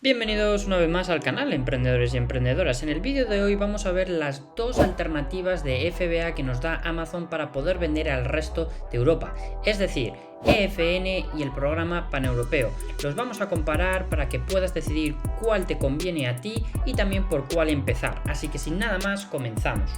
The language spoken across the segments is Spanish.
Bienvenidos una vez más al canal Emprendedores y Emprendedoras. En el vídeo de hoy vamos a ver las dos alternativas de FBA que nos da Amazon para poder vender al resto de Europa, es decir, EFN y el programa paneuropeo. Los vamos a comparar para que puedas decidir cuál te conviene a ti y también por cuál empezar. Así que sin nada más, comenzamos.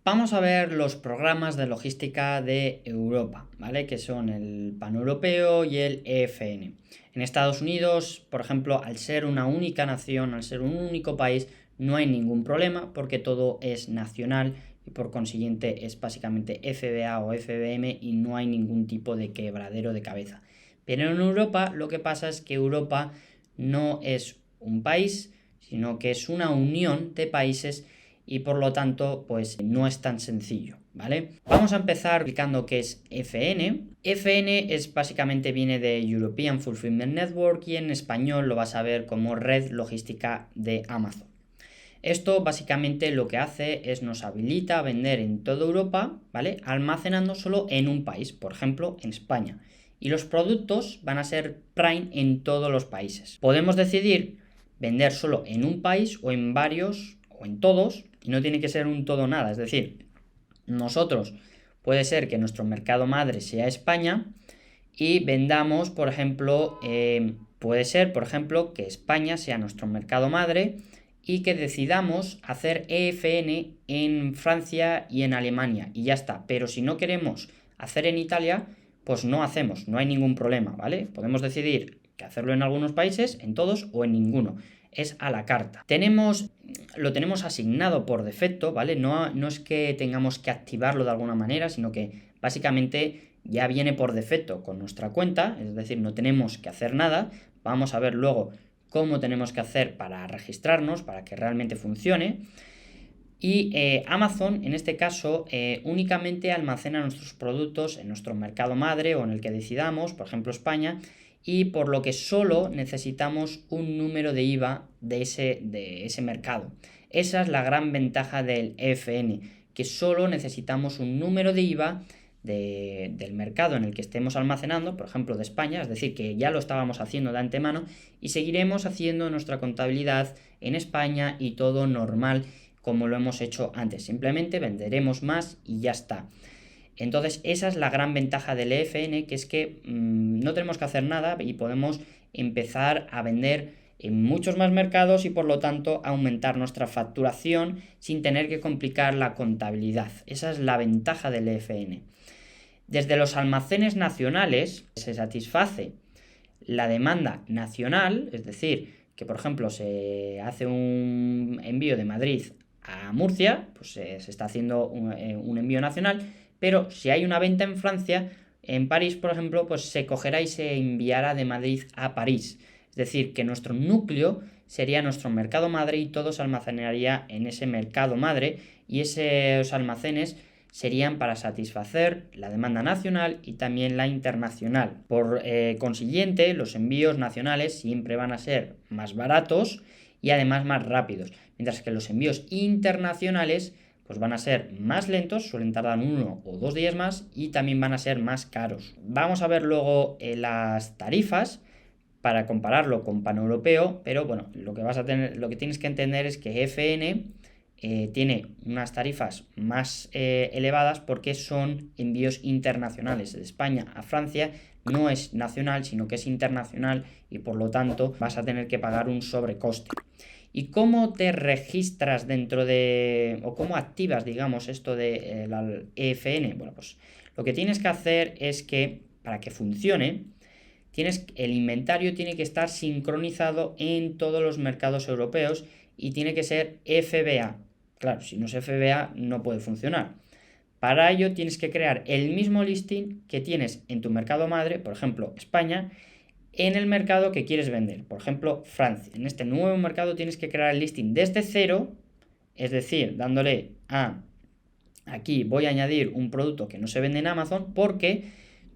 Vamos a ver los programas de logística de Europa, ¿vale? Que son el paneuropeo y el EFN. En Estados Unidos, por ejemplo, al ser una única nación, al ser un único país, no hay ningún problema porque todo es nacional y por consiguiente es básicamente FBA o FBM y no hay ningún tipo de quebradero de cabeza. Pero en Europa lo que pasa es que Europa no es un país, sino que es una unión de países y por lo tanto pues no es tan sencillo, ¿vale? Vamos a empezar explicando qué es FN. FN es básicamente viene de European Fulfillment Network y en español lo vas a ver como Red Logística de Amazon. Esto básicamente lo que hace es nos habilita a vender en toda Europa, ¿vale? Almacenando solo en un país, por ejemplo en España. Y los productos van a ser Prime en todos los países. Podemos decidir vender solo en un país o en varios o en todos, y no tiene que ser un todo nada, es decir, nosotros puede ser que nuestro mercado madre sea España y vendamos, por ejemplo, puede ser, por ejemplo, que España sea nuestro mercado madre y que decidamos hacer EFN en Francia y en Alemania y ya está, pero si no queremos hacer en Italia, pues no hacemos, no hay ningún problema, ¿vale? Podemos decidir que hacerlo en algunos países, en todos o en ninguno. Es a la carta. Lo tenemos asignado por defecto, ¿vale? No es que tengamos que activarlo de alguna manera, sino que básicamente ya viene por defecto con nuestra cuenta, es decir, no tenemos que hacer nada. Vamos a ver luego cómo tenemos que hacer para registrarnos, para que realmente funcione. Y Amazon, en este caso, únicamente almacena nuestros productos en nuestro mercado madre o en el que decidamos, por ejemplo España, y por lo que solo necesitamos un número de IVA de ese mercado. Esa es la gran ventaja del EFN, que solo necesitamos un número de IVA del mercado en el que estemos almacenando, por ejemplo de España, es decir, que ya lo estábamos haciendo de antemano y seguiremos haciendo nuestra contabilidad en España y todo normal como lo hemos hecho antes. Simplemente venderemos más y ya está. Entonces esa es la gran ventaja del EFN, que es que no tenemos que hacer nada y podemos empezar a vender en muchos más mercados y por lo tanto aumentar nuestra facturación sin tener que complicar la contabilidad. Esa es la ventaja del EFN. Desde los almacenes nacionales se satisface la demanda nacional, es decir, que por ejemplo se hace un envío de Madrid a Murcia, pues se está haciendo un envío nacional, pero si hay una venta en Francia, en París, por ejemplo, pues se cogerá y se enviará de Madrid a París. Es decir, que nuestro núcleo sería nuestro mercado madre y todo se almacenaría en ese mercado madre y esos almacenes serían para satisfacer la demanda nacional y también la internacional. Por consiguiente, los envíos nacionales siempre van a ser más baratos y además más rápidos, mientras que los envíos internacionales pues van a ser más lentos, suelen tardar 1 o 2 días más y también van a ser más caros. Vamos a ver luego las tarifas para compararlo con paneuropeo, pero bueno, lo que tienes que entender es que FN tiene unas tarifas más elevadas porque son envíos internacionales. De España a Francia no es nacional, sino que es internacional y por lo tanto vas a tener que pagar un sobrecoste. ¿Y cómo te registras o cómo activas, digamos, esto de la EFN? Bueno, pues lo que tienes que hacer es que, para que funcione, el inventario tiene que estar sincronizado en todos los mercados europeos y tiene que ser FBA. Claro, si no es FBA no puede funcionar. Para ello tienes que crear el mismo listing que tienes en tu mercado madre, por ejemplo, España, en el mercado que quieres vender, por ejemplo, Francia. En este nuevo mercado tienes que crear el listing desde cero, es decir, dándole aquí voy a añadir un producto que no se vende en Amazon porque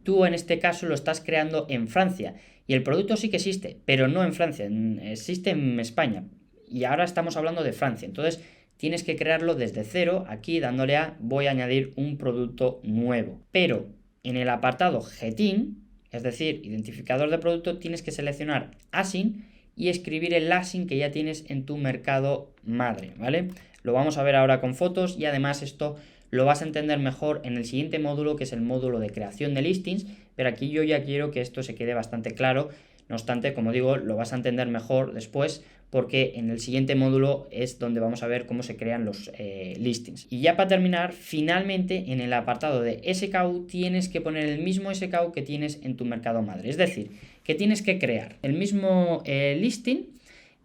tú en este caso lo estás creando en Francia y el producto sí que existe, pero no en Francia, existe en España y ahora estamos hablando de Francia. Entonces tienes que crearlo desde cero, aquí dándole voy a añadir un producto nuevo. Pero en el apartado Getin, es decir, identificador de producto, tienes que seleccionar ASIN y escribir el ASIN que ya tienes en tu mercado madre, ¿vale? Lo vamos a ver ahora con fotos y además esto lo vas a entender mejor en el siguiente módulo, que es el módulo de creación de listings, pero aquí yo ya quiero que esto se quede bastante claro. No obstante, como digo, lo vas a entender mejor después porque en el siguiente módulo es donde vamos a ver cómo se crean los listings. Y ya para terminar, finalmente en el apartado de SKU tienes que poner el mismo SKU que tienes en tu mercado madre. Es decir, que tienes que crear el mismo listing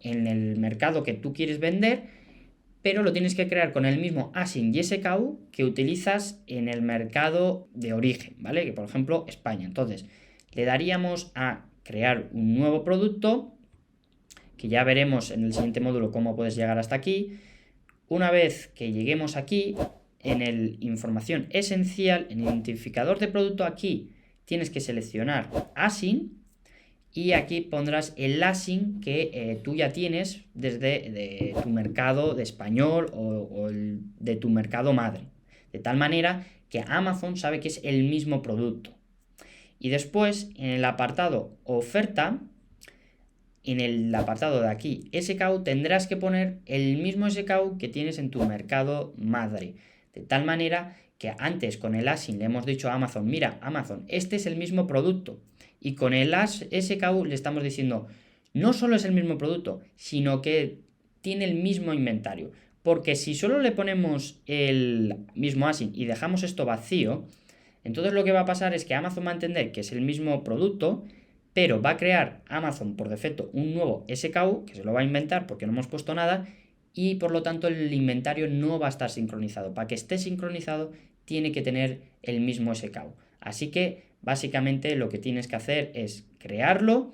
en el mercado que tú quieres vender, pero lo tienes que crear con el mismo ASIN y SKU que utilizas en el mercado de origen, ¿vale? Que por ejemplo España. Entonces, le daríamos a crear un nuevo producto, que ya veremos en el siguiente módulo cómo puedes llegar hasta aquí. Una vez que lleguemos aquí, en el información esencial, en el identificador de producto, aquí tienes que seleccionar ASIN y aquí pondrás el ASIN que tú ya tienes desde tu mercado de español o de tu mercado madre. De tal manera que Amazon sabe que es el mismo producto. Y después, en el apartado oferta, en el apartado de aquí, SKU, tendrás que poner el mismo SKU que tienes en tu mercado madre. De tal manera que antes con el ASIN le hemos dicho a Amazon, mira, Amazon, este es el mismo producto. Y con el SKU le estamos diciendo, no solo es el mismo producto, sino que tiene el mismo inventario. Porque si solo le ponemos el mismo ASIN y dejamos esto vacío, entonces lo que va a pasar es que Amazon va a entender que es el mismo producto, pero va a crear Amazon por defecto un nuevo SKU, que se lo va a inventar porque no hemos puesto nada, y por lo tanto el inventario no va a estar sincronizado. Para que esté sincronizado tiene que tener el mismo SKU. Así que básicamente lo que tienes que hacer es crearlo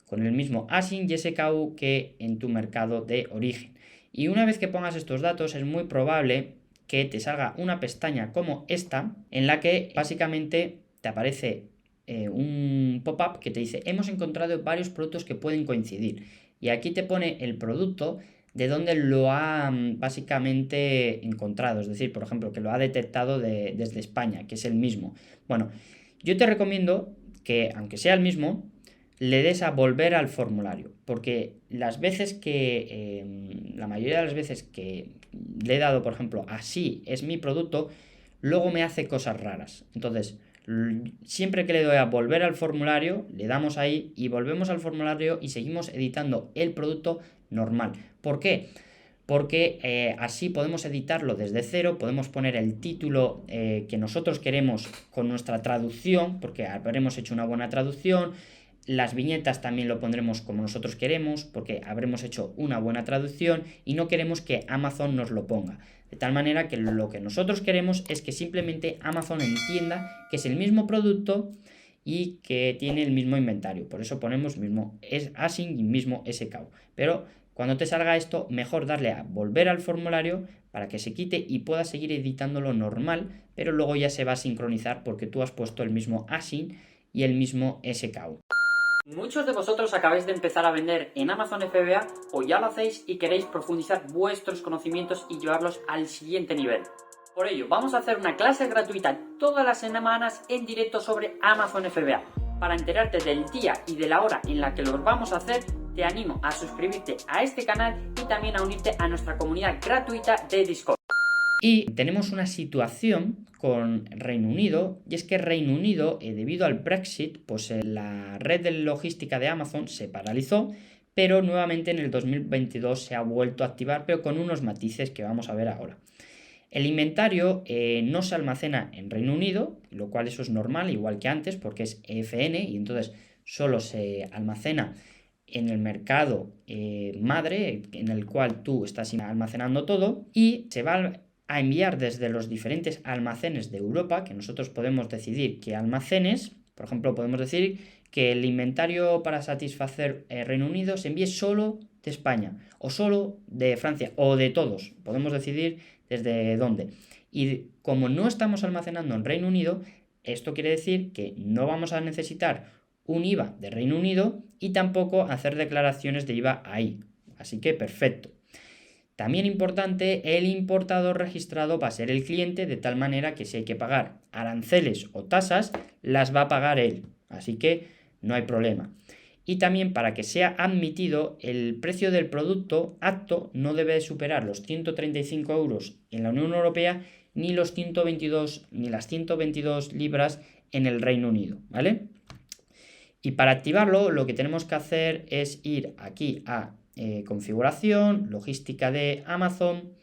con el mismo ASIN y SKU que en tu mercado de origen. Y una vez que pongas estos datos es muy probable que te salga una pestaña como esta, en la que básicamente te aparece un pop-up que te dice hemos encontrado varios productos que pueden coincidir. Y aquí te pone el producto de donde lo ha básicamente encontrado. Es decir, por ejemplo, que lo ha detectado desde España, que es el mismo. Bueno, yo te recomiendo que, aunque sea el mismo, le des a volver al formulario, porque las veces que, la mayoría de las veces que le he dado, por ejemplo, así es mi producto, luego me hace cosas raras. Entonces, siempre que le doy a volver al formulario, le damos ahí y volvemos al formulario y seguimos editando el producto normal. ¿Por qué? Porque así podemos editarlo desde cero, podemos poner el título que nosotros queremos con nuestra traducción, porque habremos hecho una buena traducción. Las viñetas también lo pondremos como nosotros queremos, porque habremos hecho una buena traducción y no queremos que Amazon nos lo ponga. De tal manera que lo que nosotros queremos es que simplemente Amazon entienda que es el mismo producto y que tiene el mismo inventario. Por eso ponemos mismo ASIN y mismo SKU. Pero cuando te salga esto, mejor darle a volver al formulario para que se quite y puedas seguir editándolo normal, pero luego ya se va a sincronizar porque tú has puesto el mismo ASIN y el mismo SKU. Muchos de vosotros acabáis de empezar a vender en Amazon FBA o ya lo hacéis y queréis profundizar vuestros conocimientos y llevarlos al siguiente nivel. Por ello, vamos a hacer una clase gratuita todas las semanas en directo sobre Amazon FBA. Para enterarte del día y de la hora en la que lo vamos a hacer, te animo a suscribirte a este canal y también a unirte a nuestra comunidad gratuita de Discord. Y tenemos una situación con Reino Unido, y es que Reino Unido, debido al Brexit, pues la red de logística de Amazon se paralizó, pero nuevamente en el 2022 se ha vuelto a activar, pero con unos matices que vamos a ver ahora. El inventario no se almacena en Reino Unido, lo cual eso es normal, igual que antes, porque es EFN y entonces solo se almacena en el mercado madre en el cual tú estás almacenando todo y se va a enviar desde los diferentes almacenes de Europa, que nosotros podemos decidir qué almacenes. Por ejemplo, podemos decir que el inventario para satisfacer Reino Unido se envíe solo de España o solo de Francia o de todos. Podemos decidir desde dónde. Y como no estamos almacenando en Reino Unido, esto quiere decir que no vamos a necesitar un IVA de Reino Unido y tampoco hacer declaraciones de IVA ahí. Así que perfecto. También importante, el importador registrado va a ser el cliente, de tal manera que si hay que pagar aranceles o tasas, las va a pagar él. así que no hay problema. Y también para que sea admitido, el precio del producto apto no debe superar los 135 euros en la Unión Europea ni los 122 ni las 122 libras en el Reino Unido, ¿vale? Y para activarlo, lo que tenemos que hacer es ir aquí a configuración, logística de Amazon.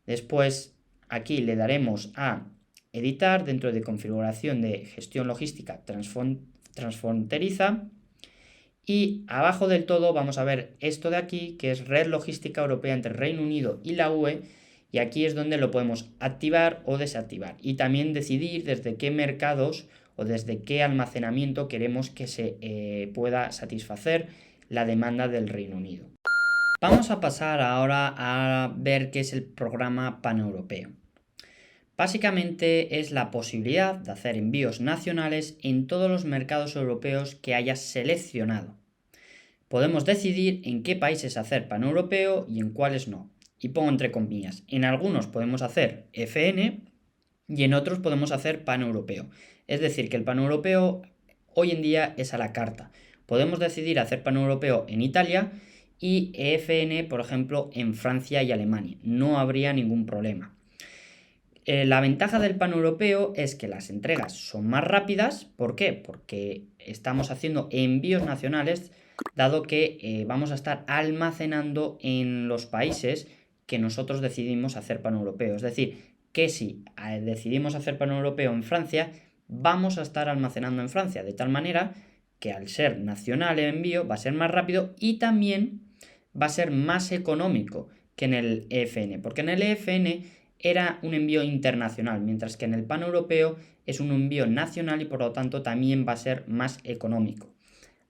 Después aquí le daremos a editar dentro de configuración de gestión logística transfronteriza. Y abajo del todo vamos a ver esto de aquí, que es Red Logística Europea entre Reino Unido y la UE. Y aquí es donde lo podemos activar o desactivar. Y también decidir desde qué mercados o desde qué almacenamiento queremos que se pueda satisfacer la demanda del Reino Unido. Vamos a pasar ahora a ver qué es el programa paneuropeo. Básicamente es la posibilidad de hacer envíos nacionales en todos los mercados europeos que hayas seleccionado. Podemos decidir en qué países hacer paneuropeo y en cuáles no. Y pongo entre comillas, en algunos podemos hacer FN y en otros podemos hacer paneuropeo. Es decir, que el paneuropeo hoy en día es a la carta. Podemos decidir hacer paneuropeo en Italia y EFN, por ejemplo, en Francia y Alemania. No habría ningún problema. La ventaja del paneuropeo es que las entregas son más rápidas. ¿Por qué? Porque estamos haciendo envíos nacionales, dado que vamos a estar almacenando en los países que nosotros decidimos hacer paneuropeo. Es decir, que si decidimos hacer paneuropeo en Francia, vamos a estar almacenando en Francia, de tal manera que al ser nacional el envío va a ser más rápido y también va a ser más económico que en el EFN, porque en el EFN era un envío internacional, mientras que en el paneuropeo es un envío nacional y por lo tanto también va a ser más económico.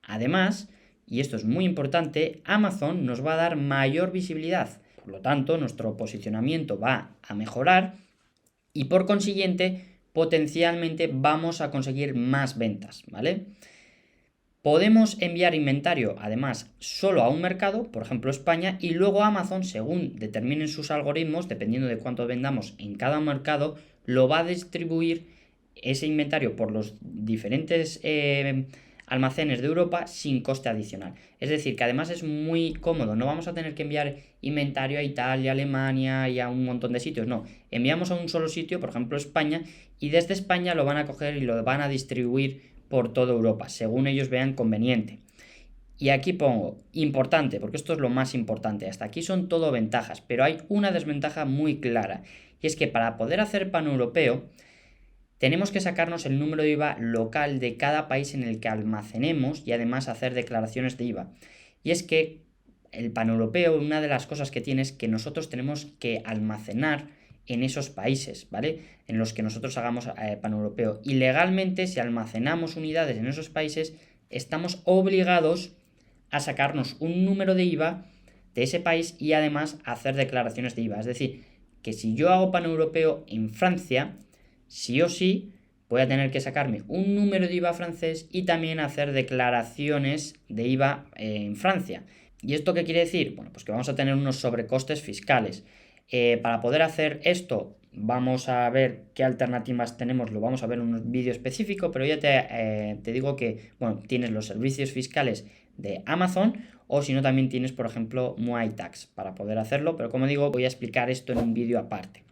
Además, y esto es muy importante, Amazon nos va a dar mayor visibilidad, por lo tanto nuestro posicionamiento va a mejorar y por consiguiente potencialmente vamos a conseguir más ventas, ¿vale? Podemos enviar inventario, además, solo a un mercado, por ejemplo España, y luego Amazon, según determinen sus algoritmos, dependiendo de cuánto vendamos en cada mercado, lo va a distribuir ese inventario por los diferentes almacenes de Europa sin coste adicional. Es decir, que además es muy cómodo, no vamos a tener que enviar inventario a Italia, Alemania y a un montón de sitios, no. Enviamos a un solo sitio, por ejemplo España, y desde España lo van a coger y lo van a distribuir por toda Europa, según ellos vean conveniente. Y aquí pongo, importante, porque esto es lo más importante, hasta aquí son todo ventajas, pero hay una desventaja muy clara, y es que para poder hacer paneuropeo, tenemos que sacarnos el número de IVA local de cada país en el que almacenemos y además hacer declaraciones de IVA. Y es que el paneuropeo, una de las cosas que tiene es que nosotros tenemos que almacenar en esos países, ¿vale? En los que nosotros hagamos paneuropeo. Y legalmente, si almacenamos unidades en esos países, estamos obligados a sacarnos un número de IVA de ese país y además hacer declaraciones de IVA. Es decir, que si yo hago paneuropeo en Francia, sí o sí voy a tener que sacarme un número de IVA francés y también hacer declaraciones de IVA en Francia. ¿Y esto qué quiere decir? Bueno, pues que vamos a tener unos sobrecostes fiscales. Para poder hacer esto, vamos a ver qué alternativas tenemos, lo vamos a ver en un vídeo específico, pero ya te digo que, bueno, tienes los servicios fiscales de Amazon o si no también tienes, por ejemplo, Muay Tax para poder hacerlo, pero como digo, voy a explicar esto en un vídeo aparte.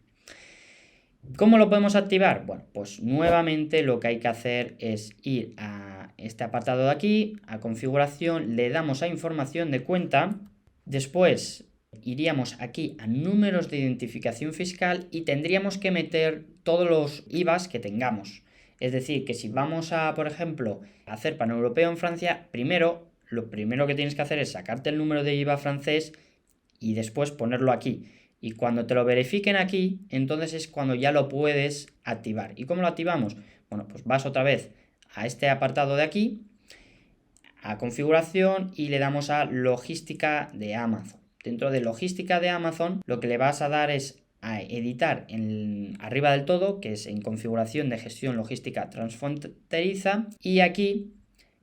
¿Cómo lo podemos activar? Bueno, pues nuevamente lo que hay que hacer es ir a este apartado de aquí, a configuración, le damos a información de cuenta, después iríamos aquí a números de identificación fiscal y tendríamos que meter todos los IVAs que tengamos. Es decir, que si vamos a, por ejemplo, hacer paneuropeo en Francia, lo primero que tienes que hacer es sacarte el número de IVA francés y después ponerlo aquí. Y cuando te lo verifiquen aquí, entonces es cuando ya lo puedes activar. ¿Y cómo lo activamos? Bueno, pues vas otra vez a este apartado de aquí, a configuración y le damos a logística de Amazon. Dentro de logística de Amazon, lo que le vas a dar es a editar arriba del todo, que es en configuración de gestión logística transfronteriza, y aquí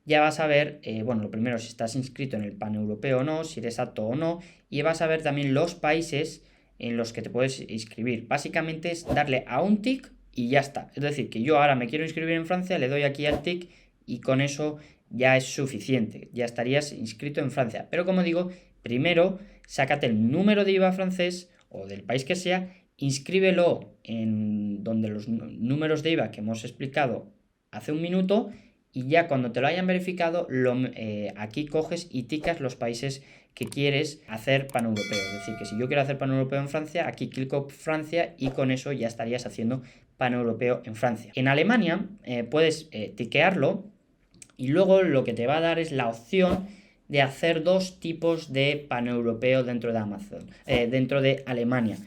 ya vas a ver, bueno, lo primero si estás inscrito en el paneuropeo o no, si eres apto o no, y vas a ver también los países en los que te puedes inscribir. Básicamente es darle a un tic y ya está. Es decir, que yo ahora me quiero inscribir en Francia, le doy aquí al tic y con eso ya es suficiente, ya estarías inscrito en Francia. Pero como digo, primero sácate el número de IVA francés o del país que sea, inscríbelo en donde los números de IVA que hemos explicado hace un minuto y ya cuando te lo hayan verificado, aquí coges y ticas los países que quieres hacer paneuropeo. Es decir, que si yo quiero hacer paneuropeo en Francia, aquí clico Francia y con eso ya estarías haciendo paneuropeo en Francia. En Alemania puedes tiquearlo y luego lo que te va a dar es la opción de hacer dos tipos de paneuropeo dentro de Amazon, dentro de Alemania.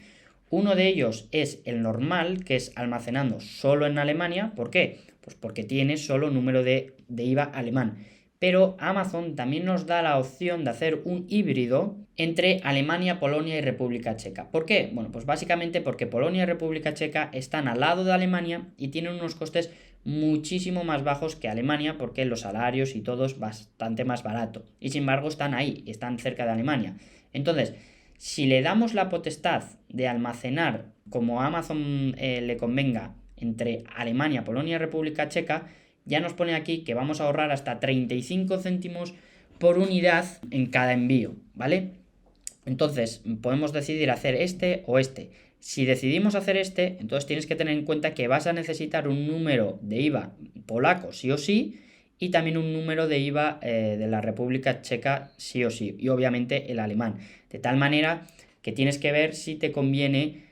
Uno de ellos es el normal, que es almacenando solo en Alemania. ¿Por qué? Pues porque tiene solo número de IVA alemán. Pero Amazon también nos da la opción de hacer un híbrido entre Alemania, Polonia y República Checa. ¿Por qué? Bueno, pues básicamente porque Polonia y República Checa están al lado de Alemania y tienen unos costes muchísimo más bajos que Alemania porque los salarios y todo es bastante más barato. Y sin embargo están ahí, están cerca de Alemania. Entonces, si le damos la potestad de almacenar como a Amazon le convenga entre Alemania, Polonia y República Checa, ya nos pone aquí que vamos a ahorrar hasta 35 céntimos por unidad en cada envío, ¿vale? Entonces, podemos decidir hacer este o este. Si decidimos hacer este, entonces tienes que tener en cuenta que vas a necesitar un número de IVA polaco sí o sí y también un número de IVA de la República Checa sí o sí y obviamente el alemán. De tal manera que tienes que ver si te conviene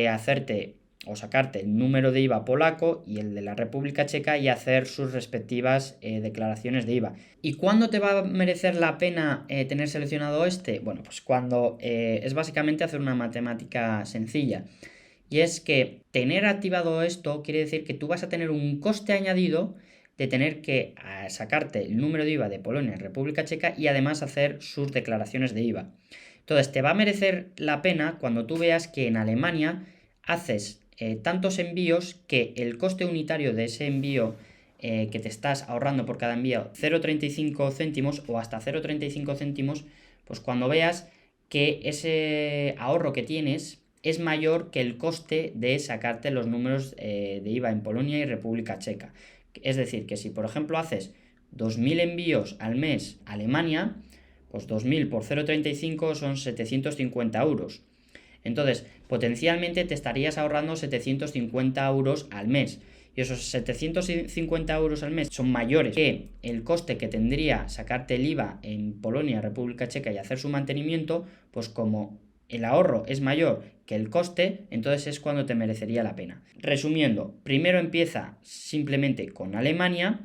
hacerte o sacarte el número de IVA polaco y el de la República Checa y hacer sus respectivas declaraciones de IVA. ¿Y cuándo te va a merecer la pena tener seleccionado este? Bueno, pues cuando es básicamente hacer una matemática sencilla. Y es que tener activado esto quiere decir que tú vas a tener un coste añadido de tener que sacarte el número de IVA de Polonia y República Checa y además hacer sus declaraciones de IVA. Entonces te va a merecer la pena cuando tú veas que en Alemania haces tantos envíos que el coste unitario de ese envío que te estás ahorrando por cada envío 0,35 céntimos o hasta 0,35 céntimos, pues cuando veas que ese ahorro que tienes es mayor que el coste de sacarte los números de IVA en Polonia y República Checa. Es decir, que si por ejemplo haces 2.000 envíos al mes a Alemania, pues 2.000 por 0,35 son 750 euros. Entonces, potencialmente te estarías ahorrando 750 euros al mes. Y esos 750 euros al mes son mayores que el coste que tendría sacarte el IVA en Polonia, República Checa y hacer su mantenimiento, pues como el ahorro es mayor que el coste, entonces es cuando te merecería la pena. Resumiendo, primero empieza simplemente con Alemania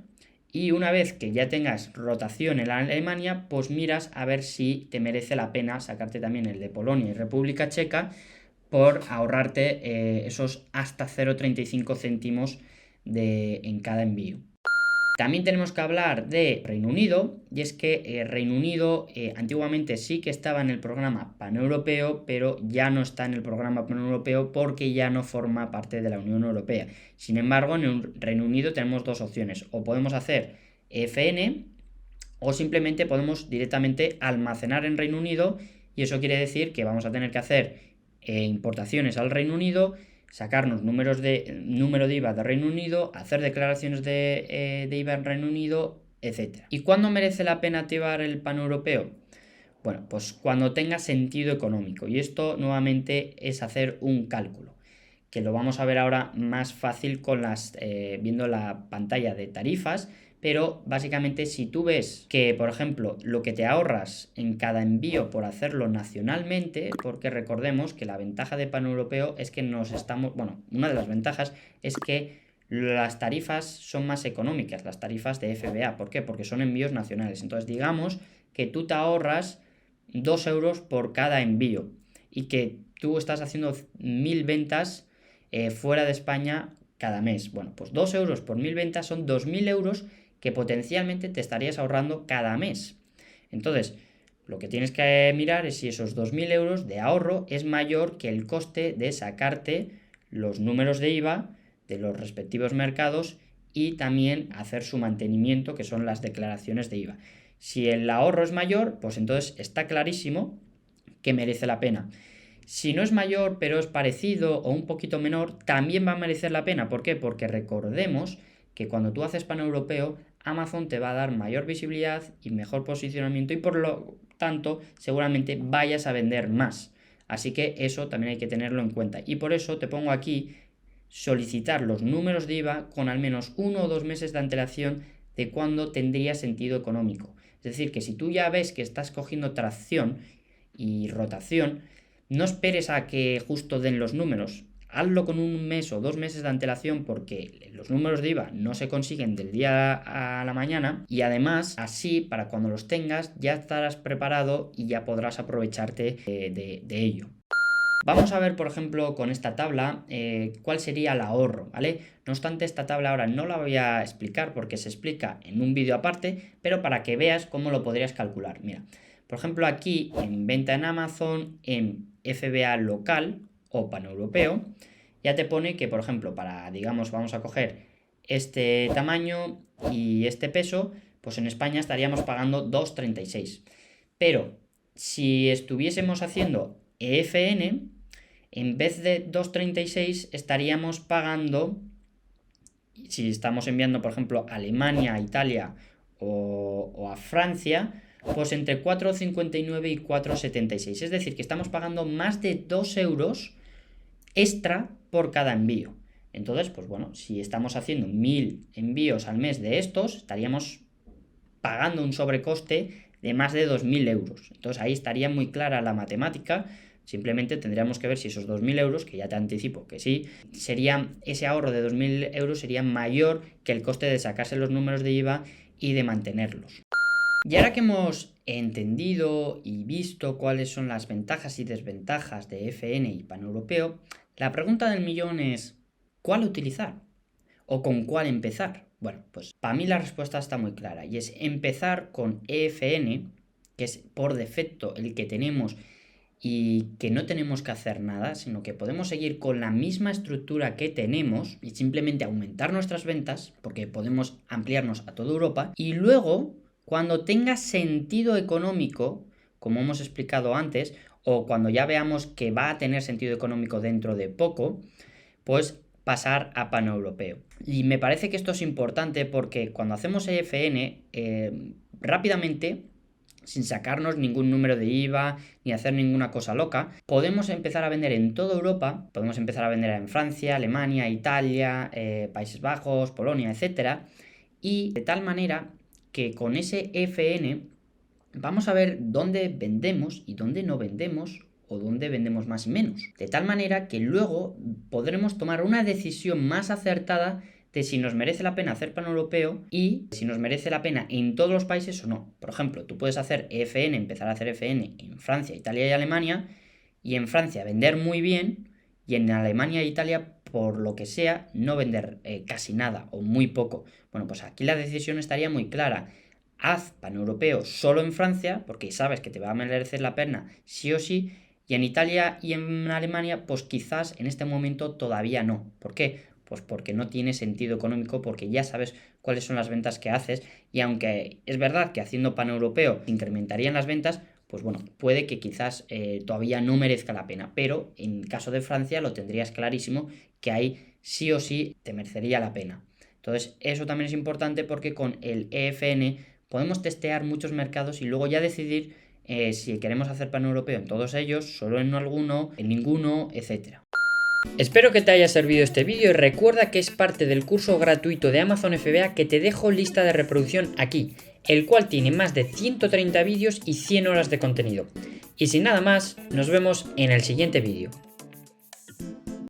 y una vez que ya tengas rotación en Alemania, pues miras a ver si te merece la pena sacarte también el de Polonia y República Checa por ahorrarte esos hasta 0,35 céntimos en cada envío. También tenemos que hablar de Reino Unido, y es que Reino Unido antiguamente sí que estaba en el programa paneuropeo, pero ya no está en el programa paneuropeo porque ya no forma parte de la Unión Europea. Sin embargo, en el Reino Unido tenemos dos opciones, o podemos hacer EFN o simplemente podemos directamente almacenar en Reino Unido y eso quiere decir que vamos a tener que hacer importaciones al Reino Unido, sacarnos número de IVA de Reino Unido, hacer declaraciones de IVA en Reino Unido, etc. ¿Y cuándo merece la pena activar el paneuropeo? Bueno, pues cuando tenga sentido económico. Y esto nuevamente es hacer un cálculo, que lo vamos a ver ahora más fácil viendo la pantalla de tarifas. Pero básicamente si tú ves que, por ejemplo, lo que te ahorras en cada envío por hacerlo nacionalmente, porque recordemos que la ventaja de paneuropeo es que una de las ventajas es que las tarifas son más económicas, las tarifas de FBA. ¿Por qué? Porque son envíos nacionales. Entonces digamos que tú te ahorras 2 euros por cada envío y que tú estás haciendo 1.000 ventas fuera de España cada mes. Bueno, pues 2 euros por 1.000 ventas son 2.000 euros que potencialmente te estarías ahorrando cada mes. Entonces, lo que tienes que mirar es si esos 2.000 euros de ahorro es mayor que el coste de sacarte los números de IVA de los respectivos mercados y también hacer su mantenimiento, que son las declaraciones de IVA. Si el ahorro es mayor, pues entonces está clarísimo que merece la pena. Si no es mayor, pero es parecido o un poquito menor, también va a merecer la pena. ¿Por qué? Porque recordemos que cuando tú haces paneuropeo, Amazon te va a dar mayor visibilidad y mejor posicionamiento y por lo tanto seguramente vayas a vender más. Así que eso también hay que tenerlo en cuenta. Y por eso te pongo aquí solicitar los números de IVA con al menos 1 o 2 meses de antelación de cuándo tendría sentido económico. Es decir, que si tú ya ves que estás cogiendo tracción y rotación, no esperes a que justo den los números. Hazlo con 1 mes o 2 meses de antelación porque los números de IVA no se consiguen del día a la mañana y además así para cuando los tengas ya estarás preparado y ya podrás aprovecharte de ello. Vamos a ver, por ejemplo, con esta tabla cuál sería el ahorro, ¿vale? No obstante, esta tabla ahora no la voy a explicar porque se explica en un vídeo aparte, pero para que veas cómo lo podrías calcular. Mira, por ejemplo, aquí en venta en Amazon, en FBA local o paneuropeo, ya te pone que, por ejemplo, para, digamos, vamos a coger este tamaño y este peso, pues en España estaríamos pagando 2,36. Pero si estuviésemos haciendo EFN, en vez de 2,36 estaríamos pagando, si estamos enviando por ejemplo a Alemania, a Italia o a Francia, pues entre 4,59 y 4,76. Es decir, que estamos pagando más de 2 euros extra por cada envío. Entonces, pues bueno, si estamos haciendo 1000 envíos al mes de estos, estaríamos pagando un sobrecoste de más de 2.000 euros. Entonces ahí estaría muy clara la matemática. Simplemente tendríamos que ver si esos 2.000 euros, que ya te anticipo que sí, ese ahorro de 2.000 euros sería mayor que el coste de sacarse los números de IVA y de mantenerlos. Y ahora que hemos entendido y visto cuáles son las ventajas y desventajas de EFN y paneuropeo, la pregunta del millón es ¿cuál utilizar? ¿O con cuál empezar? Bueno, pues para mí la respuesta está muy clara y es empezar con EFN, que es por defecto el que tenemos y que no tenemos que hacer nada, sino que podemos seguir con la misma estructura que tenemos y simplemente aumentar nuestras ventas, porque podemos ampliarnos a toda Europa, y luego, cuando tenga sentido económico, como hemos explicado antes, o cuando ya veamos que va a tener sentido económico dentro de poco, pues pasar a paneuropeo. Y me parece que esto es importante porque cuando hacemos EFN, rápidamente, sin sacarnos ningún número de IVA ni hacer ninguna cosa loca, podemos empezar a vender en toda Europa, podemos empezar a vender en Francia, Alemania, Italia, Países Bajos, Polonia, etc. Y de tal manera que con ese EFN vamos a ver dónde vendemos y dónde no vendemos o dónde vendemos más y menos. De tal manera que luego podremos tomar una decisión más acertada de si nos merece la pena hacer paneuropeo y si nos merece la pena en todos los países o no. Por ejemplo, tú puedes hacer EFN, empezar a hacer EFN en Francia, Italia y Alemania, y en Francia vender muy bien, y en Alemania e Italia, por lo que sea, no vender casi nada o muy poco. Bueno, pues aquí la decisión estaría muy clara. Haz paneuropeo solo en Francia, porque sabes que te va a merecer la pena sí o sí, y en Italia y en Alemania, pues quizás en este momento todavía no. ¿Por qué? Pues porque no tiene sentido económico, porque ya sabes cuáles son las ventas que haces y aunque es verdad que haciendo paneuropeo incrementarían las ventas, pues bueno, puede que quizás todavía no merezca la pena, pero en caso de Francia lo tendrías clarísimo que ahí sí o sí te merecería la pena. Entonces eso también es importante porque con el EFN podemos testear muchos mercados y luego ya decidir si queremos hacer paneuropeo en todos ellos, solo en alguno, en ninguno, etc. Espero que te haya servido este vídeo y recuerda que es parte del curso gratuito de Amazon FBA que te dejo lista de reproducción aquí, el cual tiene más de 130 vídeos y 100 horas de contenido. Y sin nada más, nos vemos en el siguiente vídeo.